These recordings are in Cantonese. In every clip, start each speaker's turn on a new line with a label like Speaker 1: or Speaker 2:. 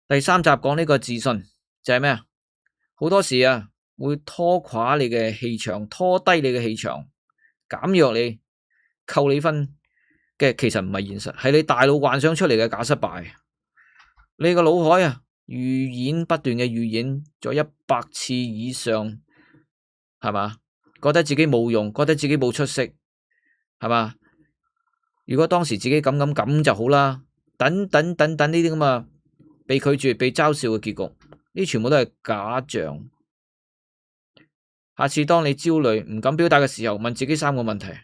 Speaker 1: 第三集講呢個自信就係咩啊？好多時啊會拖垮你嘅氣場，拖低你嘅氣場，減弱你，扣你分嘅，其實唔係現實，係你大腦幻想出嚟嘅假失敗。你個腦海啊預演不斷嘅預演咗100次以上，係嘛？覺得自己冇用，覺得自己冇出息，係嘛？如果當時自己咁就好啦，等呢啲咁啊被拒絕、被嘲笑嘅結局，呢全部都係假象。下次當你焦慮唔敢表達嘅時候，問自己3個問題：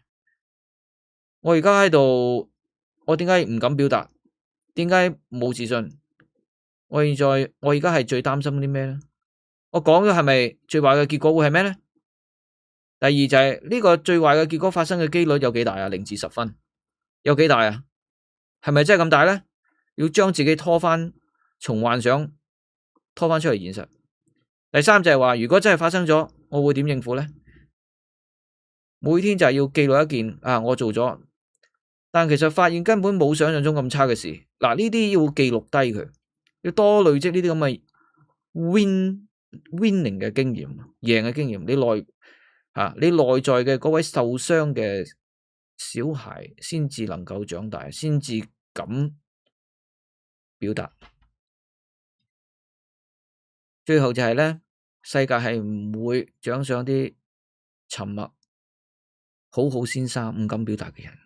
Speaker 1: 我而家喺度，我點解唔敢表達？點解冇自信？我而家係最擔心啲咩咧？我講咗係咪最壞嘅結果會係咩咧？第二就係呢個最壞嘅結果發生嘅幾率有幾大啊？0至10分，有幾大啊？係咪真係咁大咧？要將自己拖翻，從幻想拖翻出嚟現實。第三就係話，如果真係發生咗，我會點應付咧？每天就係要記錄一件我做咗，但其實發現根本冇想象中咁差嘅事。嗱，呢啲要記錄低佢，要多累積呢啲咁嘅 winning 嘅經驗，贏嘅經驗。你內在嘅嗰位受傷嘅小孩，先至能夠長大，先至敢表達。最後就係咧，世界係唔會獎賞啲沉默、好好先生唔敢表達嘅人。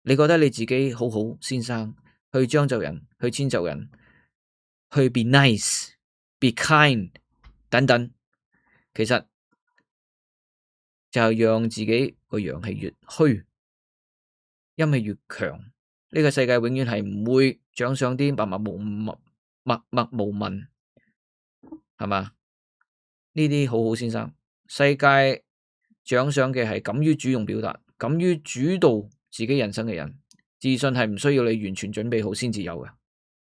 Speaker 1: 你覺得你自己好好先生，去將就人，去遷就人，去 be nice、be kind 等等，其實就係讓自己個陽氣越虛，陰氣越強。呢個世界永遠係唔會獎賞啲默默無聞，係嘛？呢啲好好先生，世界獎賞嘅係敢於主動表達、敢於主導自己人生嘅人。自信係唔需要你完全準備好先至有嘅，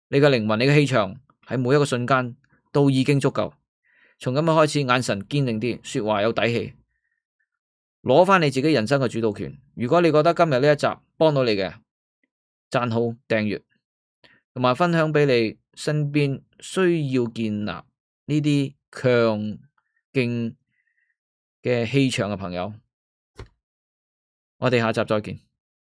Speaker 1: 你嘅靈魂、你嘅氣場喺每一個瞬間都已經足夠。從今日開始，眼神堅定啲，說話有底氣，攞翻你自己人生嘅主導權。如果你覺得今日呢一集幫到你嘅，讚好、訂閱同埋分享俾你身邊需要建立呢啲強勁嘅氣場嘅朋友。我哋下集再見。